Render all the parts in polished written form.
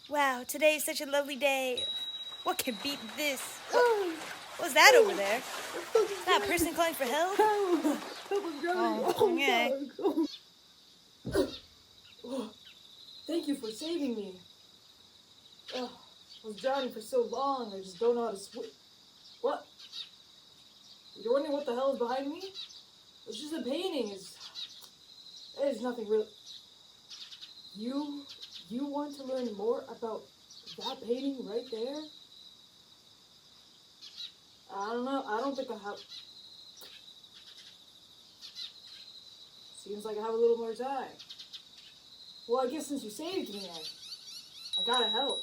Wow, today is such a lovely day. What can beat this? What's that over there? Is that a person calling for help? Help! Help, I'm drowning! Oh, okay. Thank you for saving me. I was drowning for so long, I just don't know how to swim. What? You're wondering what the hell is behind me? It's just a painting. It is nothing real. You want to learn more about that painting right there? I don't know. I don't think I have. Seems like I have a little more time. Well, I guess since you saved me, I gotta help.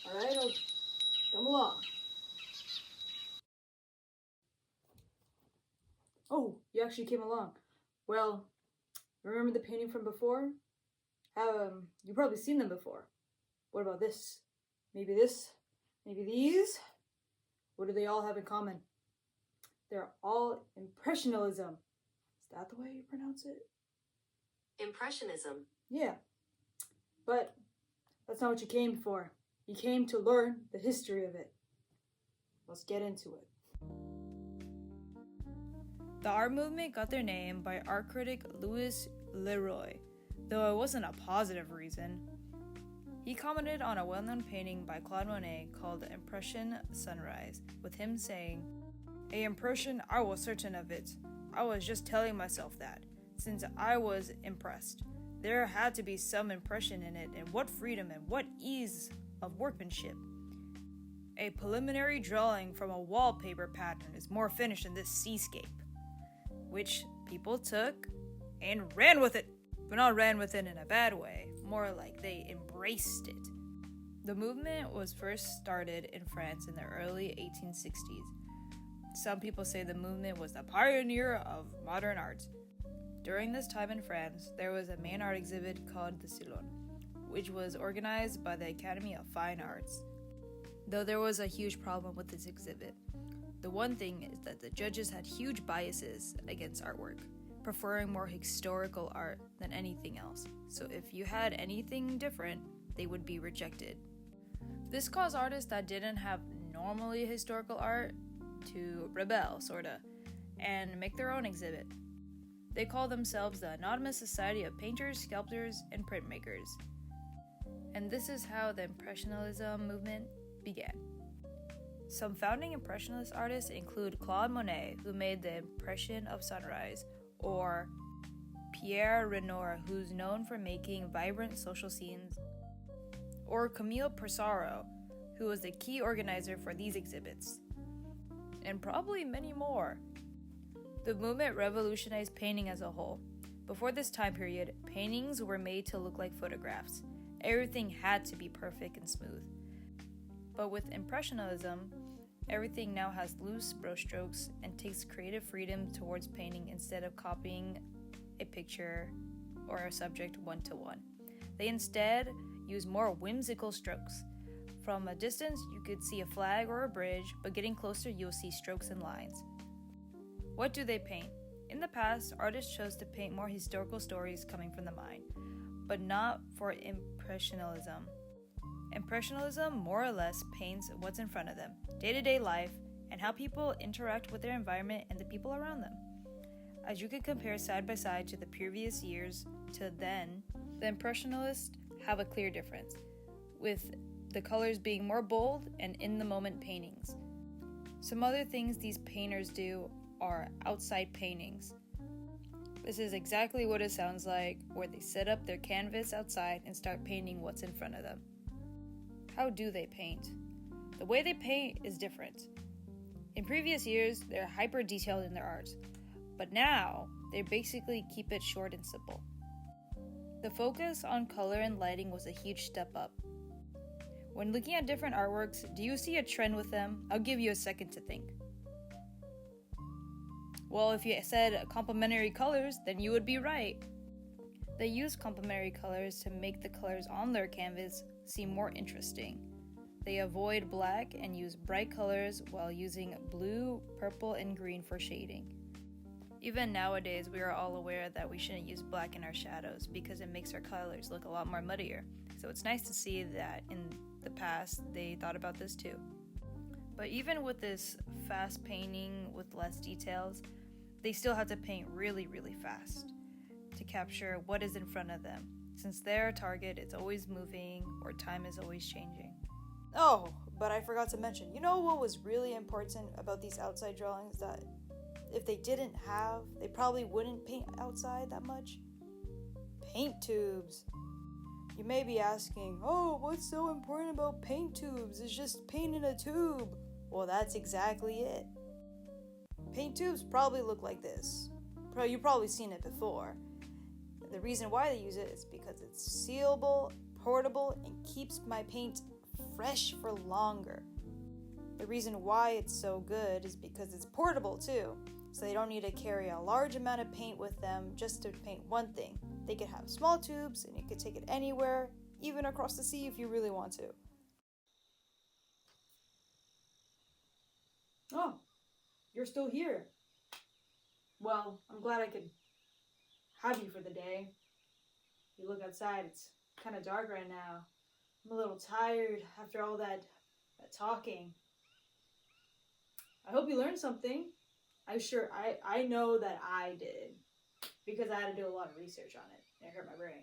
Alright, I'll come along. Oh, you actually came along. Well, remember the painting from before? You've probably seen them before. What about this? Maybe this? Maybe these? What do they all have in common? They're all Impressionism. Is that the way you pronounce it? Impressionism. Yeah. But that's not what you came for. You came to learn the history of it. Let's get into it. The art movement got their name by art critic Louis Leroy, though it wasn't a positive reason. He commented on a well-known painting by Claude Monet called The Impression Sunrise, with him saying, "A impression, I was certain of it. I was just telling myself that, since I was impressed. There had to be some impression in it, and what freedom and what ease of workmanship. A preliminary drawing from a wallpaper pattern is more finished than this seascape." Which people took and ran with it, but not ran with it in a bad way, more like they embraced it. The movement was first started in France in the early 1860s. Some people say the movement was the pioneer of modern art. During this time in France, there was a main art exhibit called the Salon, which was organized by the Academy of Fine Arts. Though there was a huge problem with this exhibit. The one thing is that the judges had huge biases against artwork, preferring more historical art than anything else. So if you had anything different, they would be rejected. This caused artists that didn't have normally historical art to rebel, sorta, and make their own exhibit. They call themselves the Anonymous Society of Painters, Sculptors, and Printmakers. And this is how the Impressionism movement began. Some founding Impressionist artists include Claude Monet, who made the Impression of Sunrise, or Pierre Renoir, who's known for making vibrant social scenes, or Camille Pissarro, who was the key organizer for these exhibits, and probably many more. The movement revolutionized painting as a whole. Before this time period, paintings were made to look like photographs. Everything had to be perfect and smooth. But with Impressionism, everything now has loose brushstrokes and takes creative freedom towards painting instead of copying a picture or a subject one-to-one. They instead use more whimsical strokes. From a distance, you could see a flag or a bridge, but getting closer, you'll see strokes and lines. What do they paint? In the past, artists chose to paint more historical stories coming from the mind, but not for Impressionism. Impressionism more or less paints what's in front of them, day-to-day life, and how people interact with their environment and the people around them. As you could compare side by side to the previous years to then, the Impressionists have a clear difference, with the colors being more bold and in-the-moment paintings. Some other things these painters do are outside paintings. This is exactly what it sounds like, where they set up their canvas outside and start painting what's in front of them. How do they paint? The way they paint is different. In previous years, they're hyper detailed in their art, but now they basically keep it short and simple. The focus on color and lighting was a huge step up. When looking at different artworks, do you see a trend with them? I'll give you a second to think. Well, if you said complementary colors, then you would be right. They use complementary colors to make the colors on their canvas seem more interesting. They avoid black and use bright colors while using blue, purple, and green for shading. Even nowadays, we are all aware that we shouldn't use black in our shadows because it makes our colors look a lot more muddier. So it's nice to see that in the past they thought about this too. But even with this fast painting with less details, they still have to paint really, really fast to capture what is in front of them, since their target is always moving or time is always changing. Oh, but I forgot to mention, you know what was really important about these outside drawings that if they didn't have, they probably wouldn't paint outside that much? Paint tubes. You may be asking, oh, what's so important about paint tubes? It's just paint in a tube. Well, that's exactly it. Paint tubes probably look like this. You've probably seen it before. The reason why they use it is because it's sealable, portable, and keeps my paint fresh for longer. The reason why it's so good is because it's portable too, so they don't need to carry a large amount of paint with them just to paint one thing. They could have small tubes and you could take it anywhere, even across the sea if you really want to. Oh, you're still here. Well, I'm glad I could have you for the day. You look outside, it's kind of dark right now. I'm a little tired after all that talking. I hope you learned something. I know that I did, because I had to do a lot of research on it, and it hurt my brain.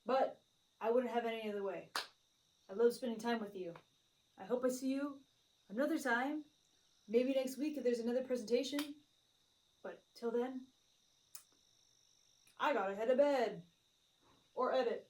But I wouldn't have it any other way. I love spending time with you. I hope I see you another time. Maybe next week if there's another presentation. But till then, I gotta head to bed. Or edit.